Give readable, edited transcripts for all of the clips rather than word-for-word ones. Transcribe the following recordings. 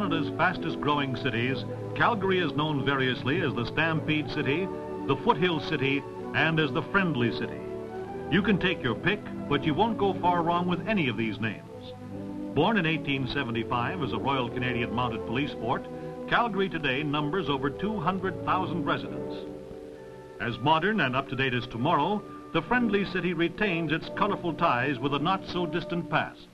Canada's fastest growing cities, Calgary is known variously as the Stampede City, the Foothill City, and as the Friendly City. You can take your pick, but you won't go far wrong with any of these names. Born in 1875 as a Royal Canadian Mounted Police fort, Calgary today numbers over 200,000 residents. As modern and up-to-date as tomorrow, the Friendly City retains its colorful ties with a not-so-distant past.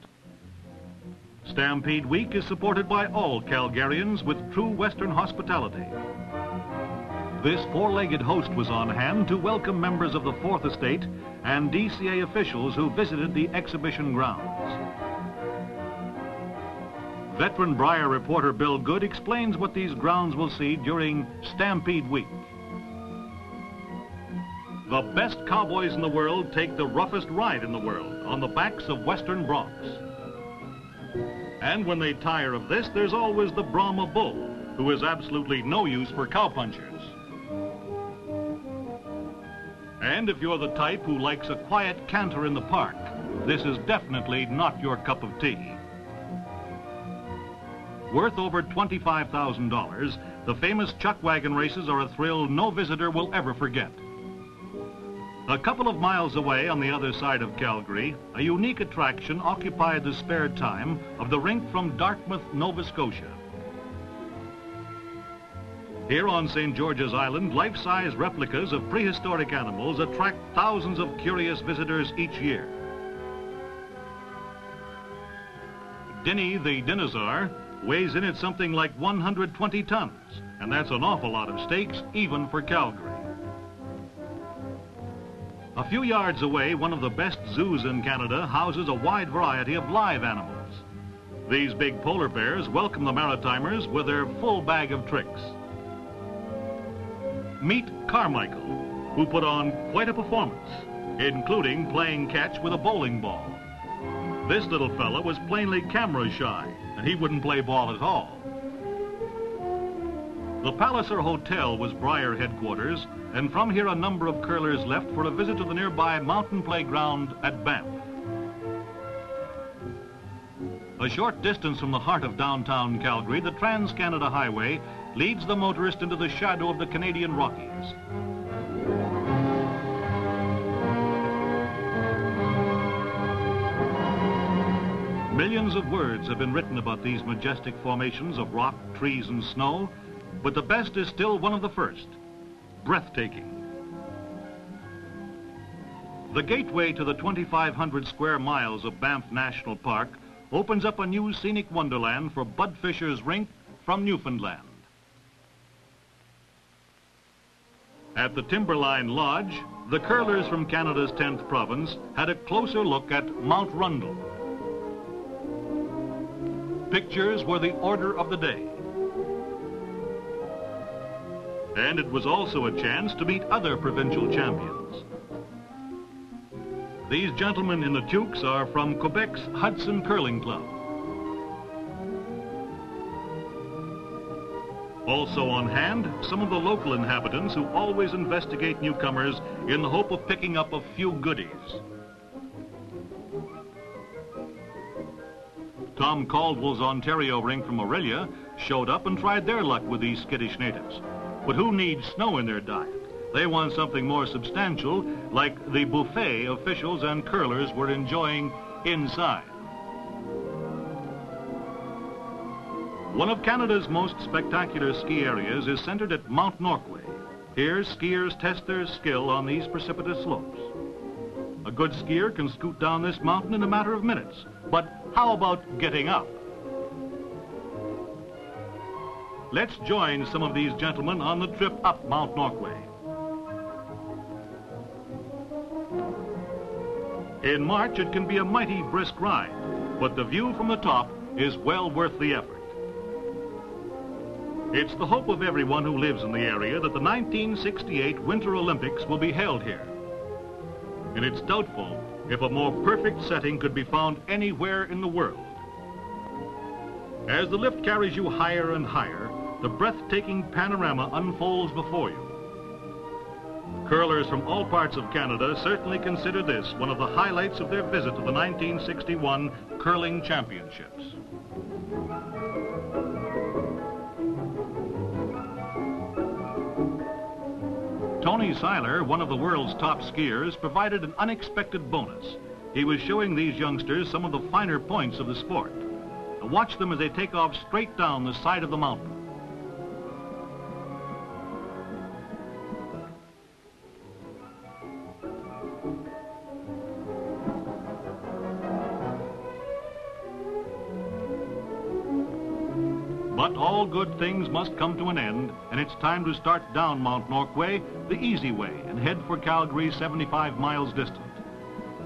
Stampede Week is supported by all Calgarians with true Western hospitality. This four-legged host was on hand to welcome members of the Fourth Estate and DCA officials who visited the exhibition grounds. Veteran Brier reporter Bill Good explains what these grounds will see during Stampede Week. The best cowboys in the world take the roughest ride in the world on the backs of Western broncs. And when they tire of this, there's always the Brahma bull, who is absolutely no use for cowpunchers. And if you're the type who likes a quiet canter in the park, this is definitely not your cup of tea. Worth over $25,000, the famous chuck wagon races are a thrill no visitor will ever forget. A couple of miles away on the other side of Calgary, a unique attraction occupied the spare time of the rink from Dartmouth, Nova Scotia. Here on St. George's Island, life-size replicas of prehistoric animals attract thousands of curious visitors each year. Dinny the dinosaur weighs in at something like 120 tons, and that's an awful lot of steaks, even for Calgary. A few yards away, one of the best zoos in Canada houses a wide variety of live animals. These big polar bears welcome the Maritimers with their full bag of tricks. Meet Carmichael, who put on quite a performance, including playing catch with a bowling ball. This little fella was plainly camera shy, and he wouldn't play ball at all. The Palliser Hotel was Brier headquarters, and from here a number of curlers left for a visit to the nearby mountain playground at Banff. A short distance from the heart of downtown Calgary, the Trans-Canada Highway leads the motorist into the shadow of the Canadian Rockies. Millions of words have been written about these majestic formations of rock, trees, and snow, but the best is still one of the first: breathtaking. The gateway to the 2,500 square miles of Banff National Park opens up a new scenic wonderland for Bud Fisher's Rink from Newfoundland. At the Timberline Lodge, the curlers from Canada's 10th province had a closer look at Mount Rundle. Pictures were the order of the day. And it was also a chance to meet other provincial champions. These gentlemen in the toques are from Quebec's Hudson Curling Club. Also on hand, some of the local inhabitants who always investigate newcomers in the hope of picking up a few goodies. Tom Caldwell's Ontario rink from Aurelia showed up and tried their luck with these skittish natives. But who needs snow in their diet? They want something more substantial, like the buffet officials and curlers were enjoying inside. One of Canada's most spectacular ski areas is centered at Mount Norquay. Here, skiers test their skill on these precipitous slopes. A good skier can scoot down this mountain in a matter of minutes, but how about getting up? Let's join some of these gentlemen on the trip up Mount Norquay. In March, it can be a mighty brisk ride, but the view from the top is well worth the effort. It's the hope of everyone who lives in the area that the 1968 Winter Olympics will be held here. And it's doubtful if a more perfect setting could be found anywhere in the world. As the lift carries you higher and higher, the breathtaking panorama unfolds before you. Curlers from all parts of Canada certainly consider this one of the highlights of their visit to the 1961 Curling Championships. Tony Seiler, one of the world's top skiers, provided an unexpected bonus. He was showing these youngsters some of the finer points of the sport. Watch them as they take off straight down the side of the mountain. But all good things must come to an end, and it's time to start down Mount Norquay the easy way and head for Calgary, 75 miles distant.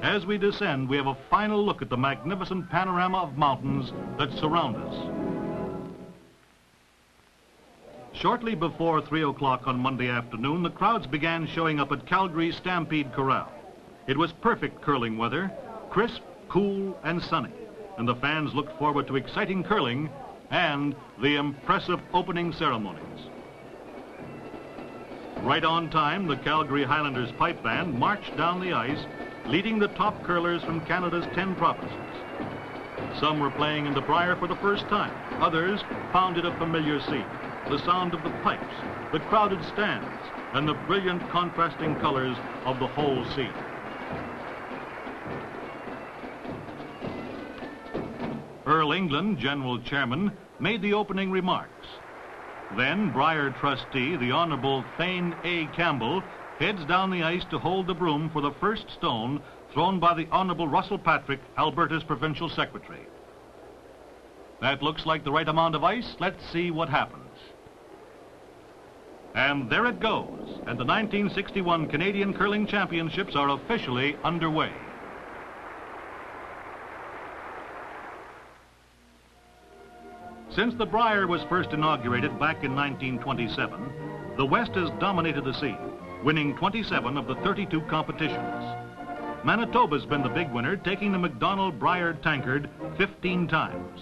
As we descend, we have a final look at the magnificent panorama of mountains that surround us. Shortly before 3 o'clock on Monday afternoon, the crowds began showing up at Calgary's Stampede Corral. It was perfect curling weather, crisp, cool, and sunny, and the fans looked forward to exciting curling and the impressive opening ceremonies. Right on time, the Calgary Highlanders pipe band marched down the ice, leading the top curlers from Canada's 10 provinces. Some were playing in the Brier for the first time. Others found it a familiar scene. The sound of the pipes, the crowded stands, and the brilliant contrasting colors of the whole scene. Earl England, General Chairman, made the opening remarks. Then Brier trustee, the Honorable Thane A. Campbell, heads down the ice to hold the broom for the first stone thrown by the Honorable Russell Patrick, Alberta's Provincial Secretary. That looks like the right amount of ice. Let's see what happens. And there it goes, and the 1961 Canadian Curling Championships are officially underway. Since the Brier was first inaugurated back in 1927, the West has dominated the scene, winning 27 of the 32 competitions. Manitoba's been the big winner, taking the MacDonald Brier tankard 15 times.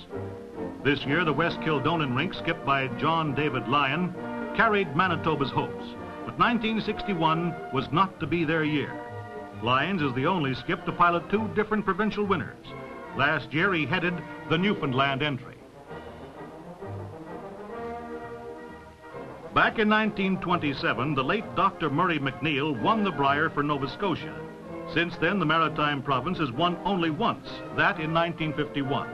This year, the West Kildonan rink, skipped by John David Lyon, carried Manitoba's hopes. But 1961 was not to be their year. Lyons is the only skip to pilot 2 different provincial winners. Last year, he headed the Newfoundland entry. Back in 1927, the late Dr. Murray McNeil won the Brier for Nova Scotia. Since then, the Maritime Province has won only once, that in 1951.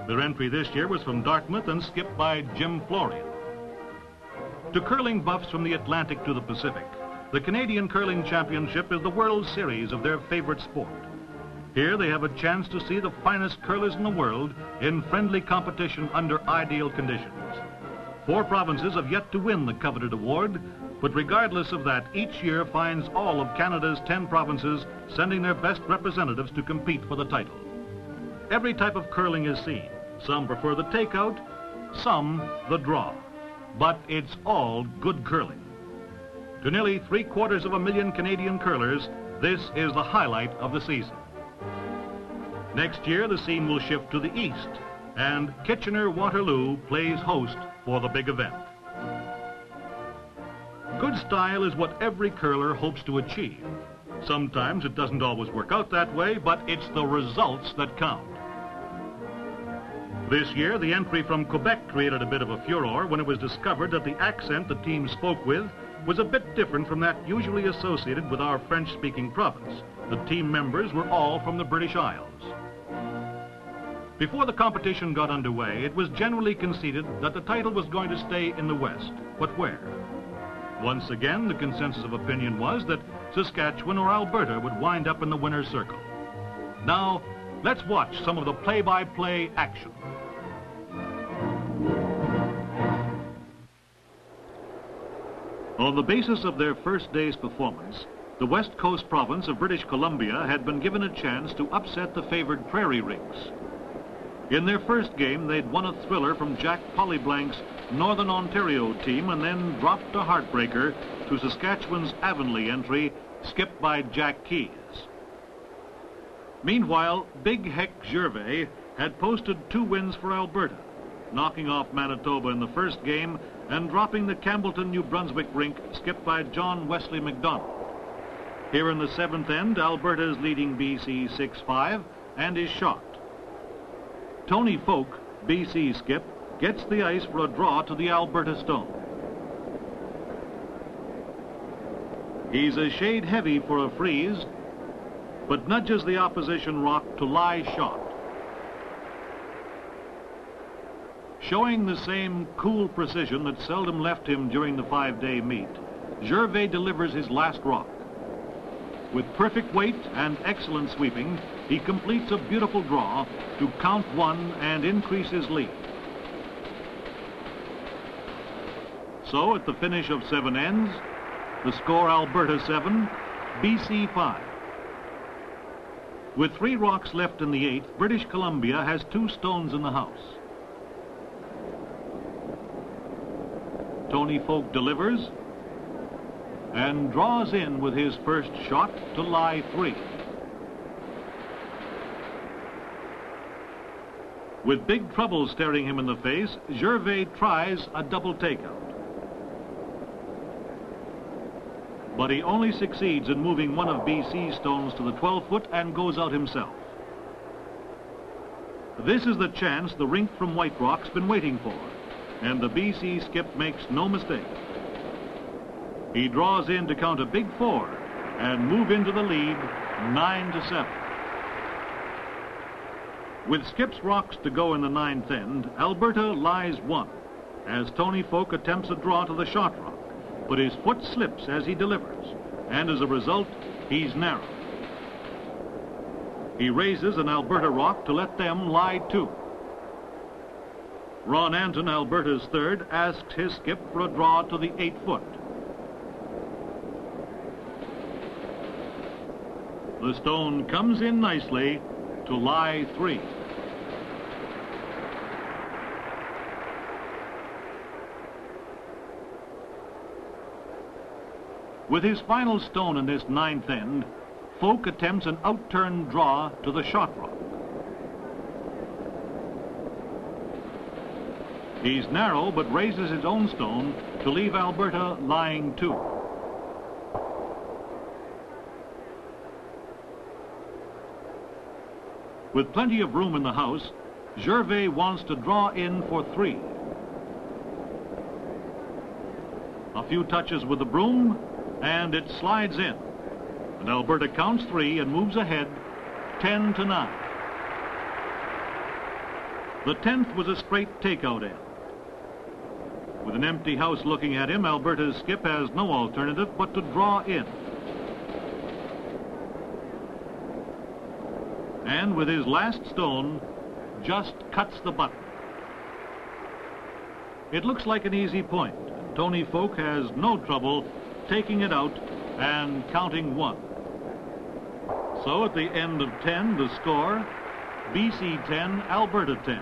Their entry this year was from Dartmouth and skipped by Jim Florian. To curling buffs from the Atlantic to the Pacific, the Canadian Curling Championship is the World Series of their favorite sport. Here they have a chance to see the finest curlers in the world in friendly competition under ideal conditions. 4 provinces have yet to win the coveted award, but regardless of that, each year finds all of Canada's 10 provinces sending their best representatives to compete for the title. Every type of curling is seen. Some prefer the takeout, some the draw. But it's all good curling. To nearly 750,000 Canadian curlers, this is the highlight of the season. Next year, the scene will shift to the east, and Kitchener-Waterloo plays host for the big event. Good style is what every curler hopes to achieve. Sometimes it doesn't always work out that way, but it's the results that count. This year, the entry from Quebec created a bit of a furor when it was discovered that the accent the team spoke with was a bit different from that usually associated with our French-speaking province. The team members were all from the British Isles. Before the competition got underway, it was generally conceded that the title was going to stay in the West, but where? Once again, the consensus of opinion was that Saskatchewan or Alberta would wind up in the winner's circle. Now, let's watch some of the play-by-play action. On the basis of their first day's performance, the West Coast province of British Columbia had been given a chance to upset the favored Prairie rinks. In their first game, they'd won a thriller from Jack Pollyblank's Northern Ontario team and then dropped a heartbreaker to Saskatchewan's Avonlea entry, skipped by Jack Keys. Meanwhile, Big Heck Gervais had posted 2 wins for Alberta, knocking off Manitoba in the first game and dropping the Campbellton, New Brunswick rink, skipped by John Wesley MacDonald. Here in the 7th end, Alberta is leading BC 6-5 and is shocked. Tony Folk, BC skip, gets the ice for a draw to the Alberta stone. He's a shade heavy for a freeze, but nudges the opposition rock to lie shot. Showing the same cool precision that seldom left him during the 5-day meet, Gervais delivers his last rock. With perfect weight and excellent sweeping, he completes a beautiful draw to count one and increase his lead. So at the finish of 7 ends, the score Alberta 7, BC 5. With 3 rocks left in the 8th, British Columbia has 2 stones in the house. Tony Folk delivers and draws in with his first shot to lie 3. With big trouble staring him in the face, Gervais tries a double takeout. But he only succeeds in moving one of BC's stones to the 12-foot and goes out himself. This is the chance the rink from White Rock's been waiting for, and the BC skip makes no mistake. He draws in to count a big 4 and move into the lead 9-7. With Skip's rocks to go in the 9th end, Alberta lies 1 as Tony Folk attempts a draw to the shot rock, but his foot slips as he delivers, and as a result, he's narrow. He raises an Alberta rock to let them lie 2. Ron Anton, Alberta's 3rd, asked his skip for a draw to the 8-foot. The stone comes in nicely to lie 3. With his final stone in this 9th end, Folk attempts an out-turn draw to the shot rock. He's narrow, but raises his own stone to leave Alberta lying 2. With plenty of room in the house, Gervais wants to draw in for 3. A few touches with the broom, and it slides in. And Alberta counts 3 and moves ahead 10-9. The 10th was a straight takeout end. With an empty house looking at him, Alberta's skip has no alternative but to draw in. And with his last stone, just cuts the button. It looks like an easy point. Tony Folk has no trouble taking it out and counting 1. So at the end of 10, the score, BC 10, Alberta 10.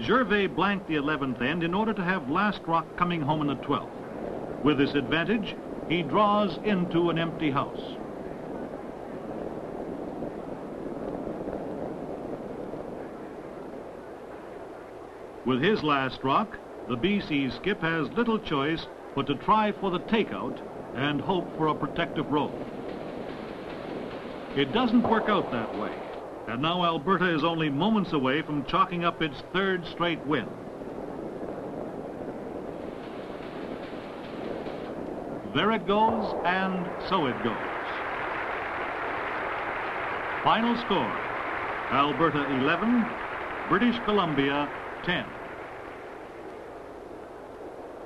Gervais blanked the 11th end in order to have last rock coming home in the 12th. With this advantage, he draws into an empty house. With his last rock, the BC skip has little choice but to try for the takeout and hope for a protective roll. It doesn't work out that way, and now Alberta is only moments away from chalking up its 3rd straight win. There it goes, and so it goes. Final score, Alberta 11, British Columbia 10.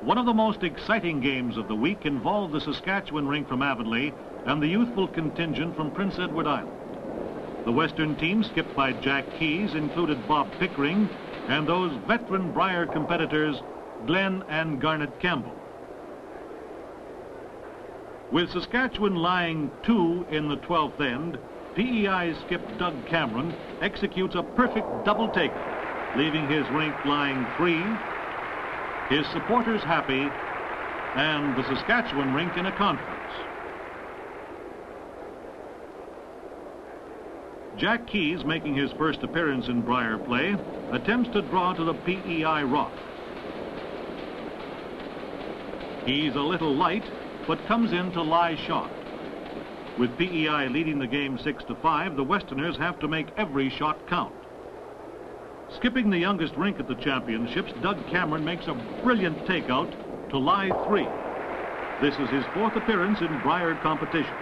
One of the most exciting games of the week involved the Saskatchewan rink from Avonlea and the youthful contingent from Prince Edward Island. The Western team, skipped by Jack Keyes, included Bob Pickering and those veteran Brier competitors, Glenn and Garnet Campbell. With Saskatchewan lying 2 in the 12th end, PEI skip Doug Cameron executes a perfect double takeout, leaving his rink lying 3, his supporters happy, and the Saskatchewan rink in a conference. Jack Keyes, making his first appearance in Brier play, attempts to draw to the PEI rock. He's a little light, but comes in to lie shot. With PEI leading the game 6-5, the Westerners have to make every shot count. Skipping the youngest rink at the championships, Doug Cameron makes a brilliant takeout to lie 3. This is his fourth appearance in Brier competition.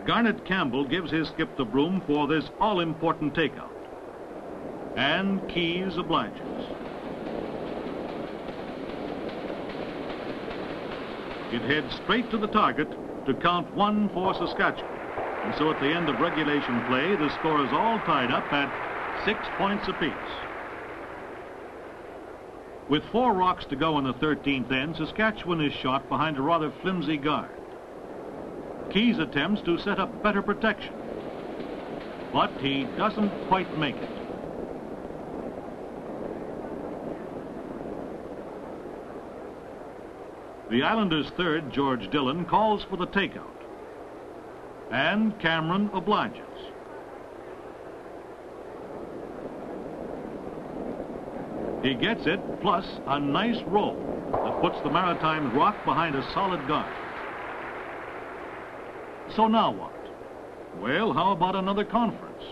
Garnet Campbell gives his skip the broom for this all-important takeout. And Keys obliges. It heads straight to the target to count 1 for Saskatchewan. And so at the end of regulation play, the score is all tied up at 6 points apiece. With 4 rocks to go in the 13th end, Saskatchewan is shot behind a rather flimsy guard. Keys attempts to set up better protection, but he doesn't quite make it. The Islanders' third, George Dillon, calls for the takeout, and Cameron obliges. He gets it, plus a nice roll that puts the Maritime rock behind a solid guard. So now what? Well, how about another conference?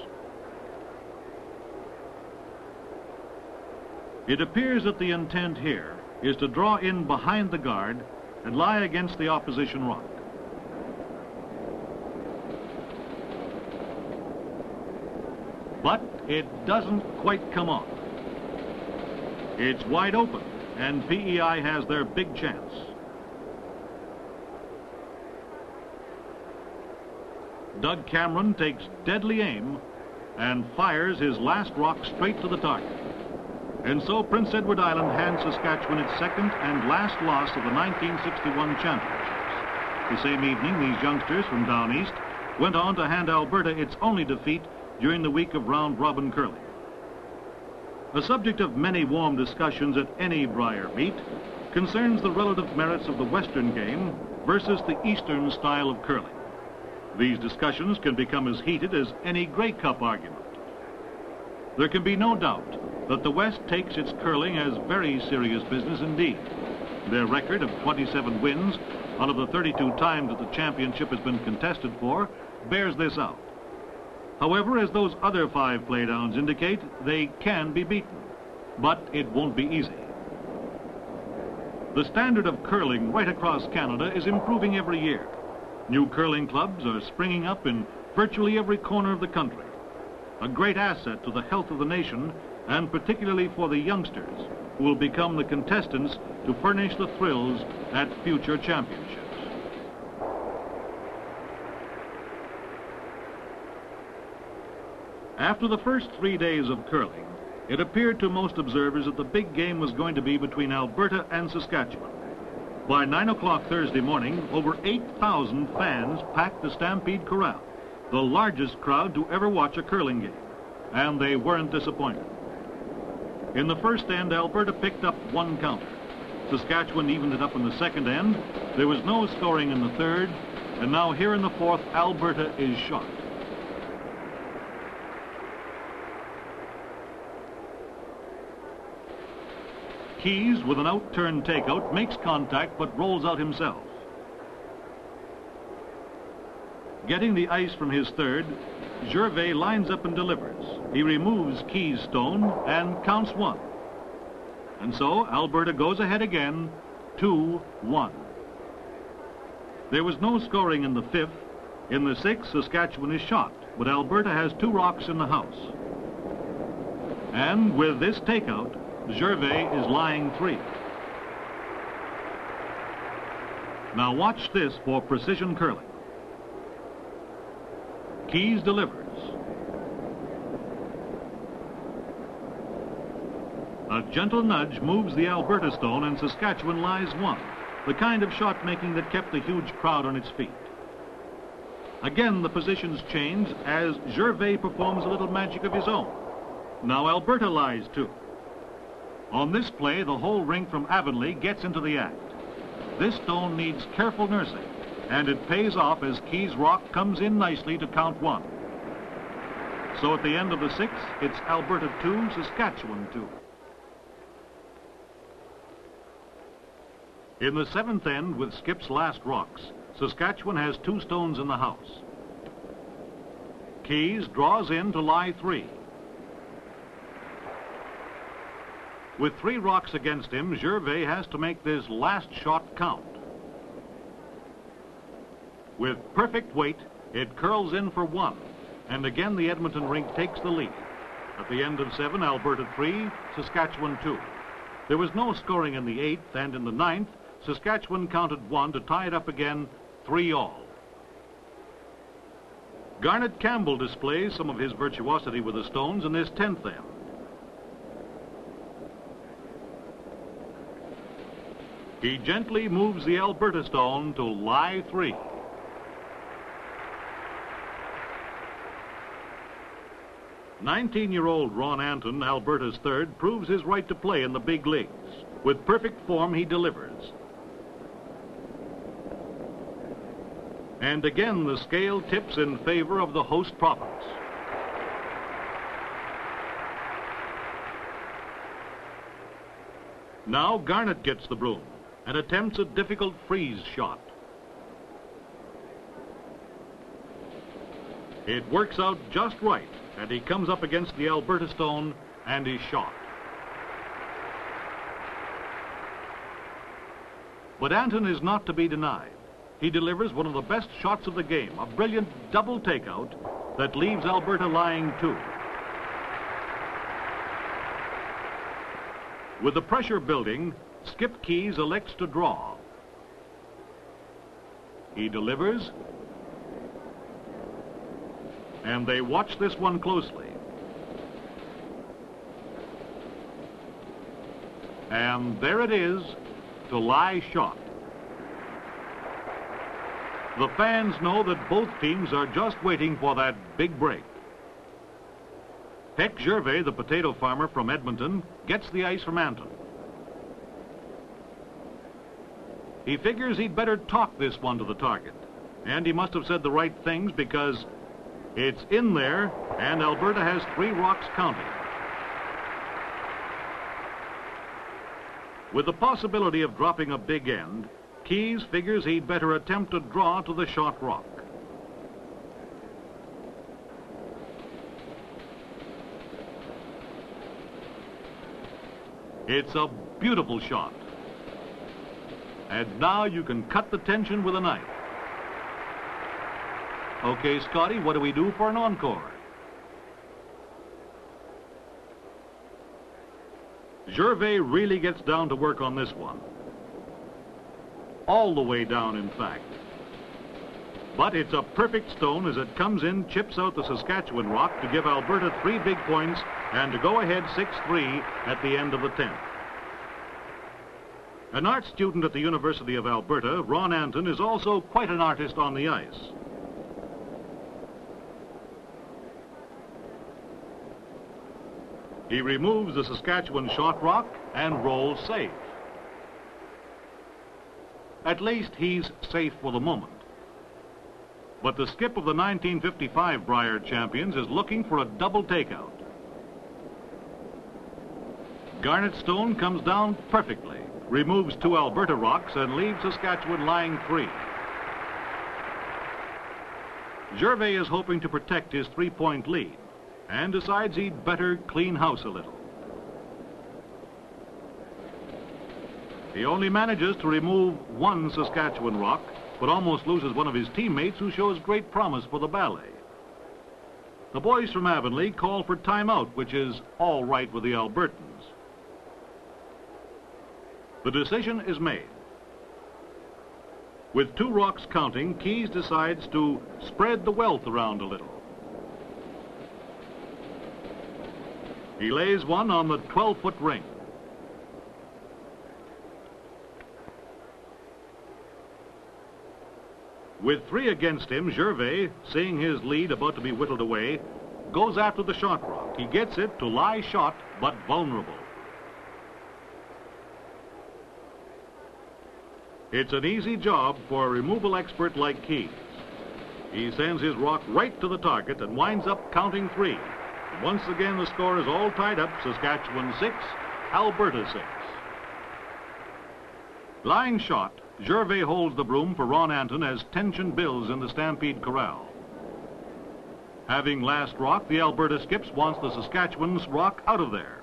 It appears that the intent here is to draw in behind the guard and lie against the opposition rock. But it doesn't quite come off. It's wide open, and PEI has their big chance. Doug Cameron takes deadly aim and fires his last rock straight to the target. And so Prince Edward Island hands Saskatchewan its second and last loss of the 1961 championships. The same evening, these youngsters from down east went on to hand Alberta its only defeat during the week of round-robin curling. A subject of many warm discussions at any Brier meet concerns the relative merits of the Western game versus the Eastern style of curling. These discussions can become as heated as any Grey Cup argument. There can be no doubt that the West takes its curling as very serious business indeed. Their record of 27 wins out of the 32 times that the championship has been contested for bears this out. However, as those other 5 playdowns indicate, they can be beaten, but it won't be easy. The standard of curling right across Canada is improving every year. New curling clubs are springing up in virtually every corner of the country, a great asset to the health of the nation, and particularly for the youngsters who will become the contestants to furnish the thrills at future championships. After the first 3 days of curling, it appeared to most observers that the big game was going to be between Alberta and Saskatchewan. By 9 o'clock Thursday morning, over 8,000 fans packed the Stampede Corral, the largest crowd to ever watch a curling game, and they weren't disappointed. In the first end, Alberta picked up 1 counter. Saskatchewan evened it up in the second end. There was no scoring in the third, and now here in the fourth, Alberta is shot. Keys, with an out-turn takeout, makes contact but rolls out himself. Getting the ice from his third, Gervais lines up and delivers. He removes Keys' stone and counts 1. And so Alberta goes ahead again, 2-1. There was no scoring in the 5th. In the 6th, Saskatchewan is shot, but Alberta has 2 rocks in the house. And with this takeout, Gervais is lying 3. Now watch this for precision curling. Keys delivers. A gentle nudge moves the Alberta stone and Saskatchewan lies 1, the kind of shot making that kept the huge crowd on its feet. Again, the positions change as Gervais performs a little magic of his own. Now Alberta lies 2. On this play, the whole ring from Avonlea gets into the act. This stone needs careful nursing, and it pays off as Keys' rock comes in nicely to count 1. So at the end of the 6th, it's Alberta 2, Saskatchewan 2. In the 7th end, with Skip's last rocks, Saskatchewan has 2 stones in the house. Keys draws in to lie 3. With 3 rocks against him, Gervais has to make this last shot count. With perfect weight, it curls in for 1, and again the Edmonton rink takes the lead. At the end of 7, Alberta 3, Saskatchewan 2. There was no scoring in the 8th, and in the 9th, Saskatchewan counted 1 to tie it up again, 3-all. Garnet Campbell displays some of his virtuosity with the stones in this 10th end. He gently moves the Alberta stone to lie 3. "19-year-old Ron Anton, Alberta's 3rd, proves his right to play in the big leagues. With perfect form, he delivers. And again, the scale tips in favor of the host province. Now Garnet gets the broom and attempts a difficult freeze shot. It works out just right, and he comes up against the Alberta stone and is shot. But Anton is not to be denied. He delivers one of the best shots of the game, a brilliant double takeout that leaves Alberta lying 2. With the pressure building, Skip Keys elects to draw. He delivers, and they watch this one closely. And there it is, to lie shot. The fans know that both teams are just waiting for that big break. Peck Gervais, the potato farmer from Edmonton, gets the ice from Anton. He figures he'd better talk this one to the target. And he must have said the right things, because it's in there, and Alberta has 3 rocks counting. With the possibility of dropping a big end, Keys figures he'd better attempt a draw to the shot rock. It's a beautiful shot. And now you can cut the tension with a knife. Okay, Scotty, what do we do for an encore? Gervais really gets down to work on this one. All the way down, in fact. But it's a perfect stone as it comes in, chips out the Saskatchewan rock to give Alberta 3 big points and to go ahead 6-3 at the end of the 10th. An art student at the University of Alberta, Ron Anton is also quite an artist on the ice. He removes the Saskatchewan shot rock and rolls safe. At least he's safe for the moment. But the skip of the 1955 Brier champions is looking for a double takeout. Garnet stone comes down perfectly, removes 2 Alberta rocks, and leaves Saskatchewan lying 3. Gervais is hoping to protect his 3-point lead and decides he'd better clean house a little. He only manages to remove 1 Saskatchewan rock, but almost loses one of his teammates who shows great promise for the ballet. The boys from Avonlea call for timeout, which is all right with the Albertans. The decision is made. With 2 rocks counting, Keys decides to spread the wealth around a little. He lays one on the 12-foot ring. With 3 against him, Gervais, seeing his lead about to be whittled away, goes after the shot rock. He gets it to lie shot, but vulnerable. It's an easy job for a removal expert like Keys. He sends his rock right to the target and winds up counting 3. Once again, the score is all tied up. Saskatchewan 6, Alberta 6. Lying shot, Gervais holds the broom for Ron Anton as tension builds in the Stampede Corral. Having last rock, the Alberta skips wants the Saskatchewan's rock out of there.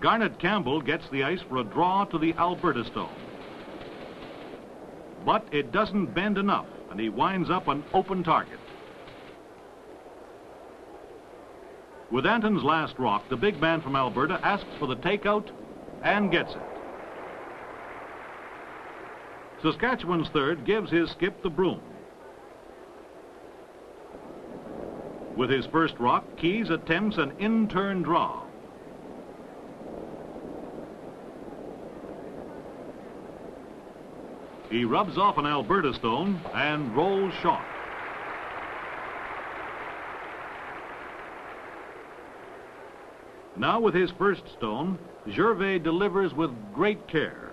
Garnet Campbell gets the ice for a draw to the Alberta stone. But it doesn't bend enough, and he winds up an open target. With Anton's last rock, the big man from Alberta asks for the takeout and gets it. Saskatchewan's third gives his skip the broom. With his first rock, Keys attempts an in-turn draw. He rubs off an Alberta stone and rolls short. Now with his first stone, Gervais delivers with great care.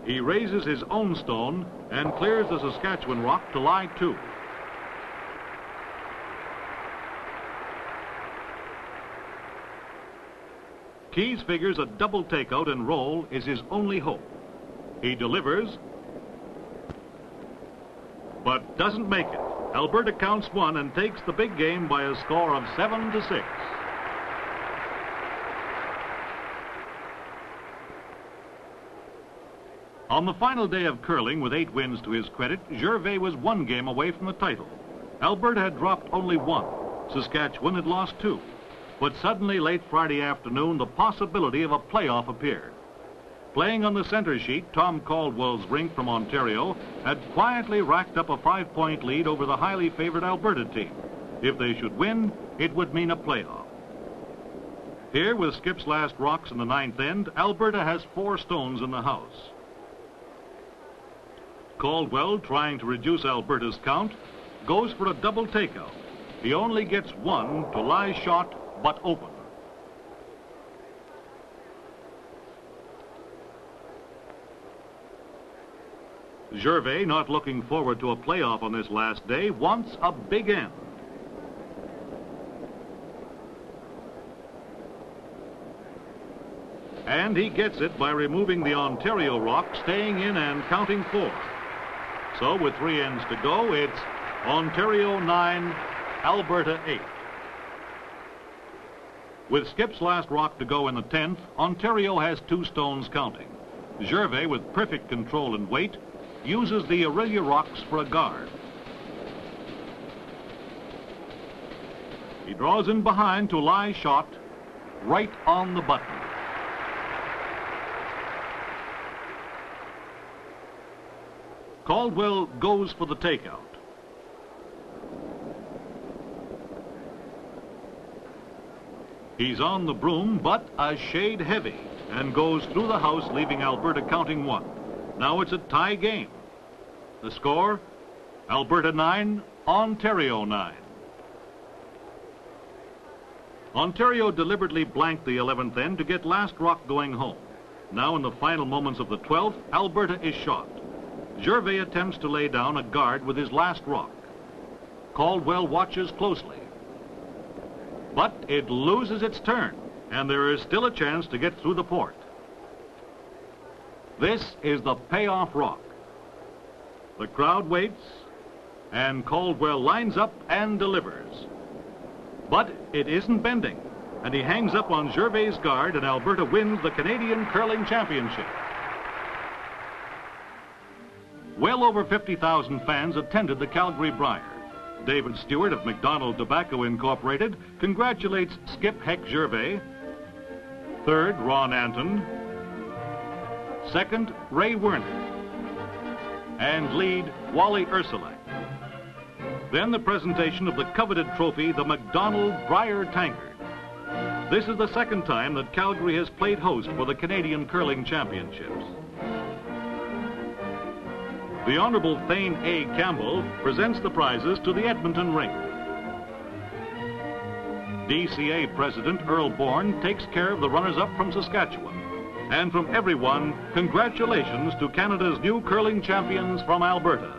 He raises his own stone and clears the Saskatchewan rock to lie 2. Keys figures a double takeout and roll is his only hope. He delivers, but doesn't make it. Alberta counts 1 and takes the big game by a score of 7-6. On the final day of curling, with 8 wins to his credit, Gervais was 1 game away from the title. Alberta had dropped only 1. Saskatchewan had lost 2. But suddenly, late Friday afternoon, the possibility of a playoff appeared. Playing on the center sheet, Tom Caldwell's rink from Ontario had quietly racked up a 5-point lead over the highly favored Alberta team. If they should win, it would mean a playoff. Here, with Skip's last rocks in the 9th end, Alberta has 4 stones in the house. Caldwell, trying to reduce Alberta's count, goes for a double takeout. He only gets 1 to lie short but open. Gervais, not looking forward to a playoff on this last day, wants a big end. And he gets it by removing the Ontario rock, staying in and counting 4. So with 3 ends to go, it's Ontario 9, Alberta 8. With Skip's last rock to go in the 10th, Ontario has 2 stones counting. Gervais, with perfect control and weight, uses the Aurelia rocks for a guard. He draws in behind to lie short, right on the button. Caldwell goes for the takeout. He's on the broom, but a shade heavy, and goes through the house, leaving Alberta counting 1. Now it's a tie game. The score, Alberta 9, Ontario 9. Ontario deliberately blanked the 11th end to get last rock going home. Now in the final moments of the 12th, Alberta is shot. Gervais attempts to lay down a guard with his last rock. Caldwell watches closely. But it loses its turn, and there is still a chance to get through the port. This is the payoff rock. The crowd waits, and Caldwell lines up and delivers. But it isn't bending, and he hangs up on Gervais' guard, and Alberta wins the Canadian Curling Championship. Well over 50,000 fans attended the Calgary Brier. David Stewart of MacDonald Tobacco Incorporated congratulates Skip Heck Gervais. Third, Ron Anton. Second, Ray Werner. And lead, Wally Ursulak. Then the presentation of the coveted trophy, the MacDonald Brier Tankard. This is the second time that Calgary has played host for the Canadian Curling Championships. The Honorable Thane A. Campbell presents the prizes to the Edmonton rink. DCA President Earl Bourne takes care of the runners-up from Saskatchewan. And from everyone, congratulations to Canada's new curling champions from Alberta.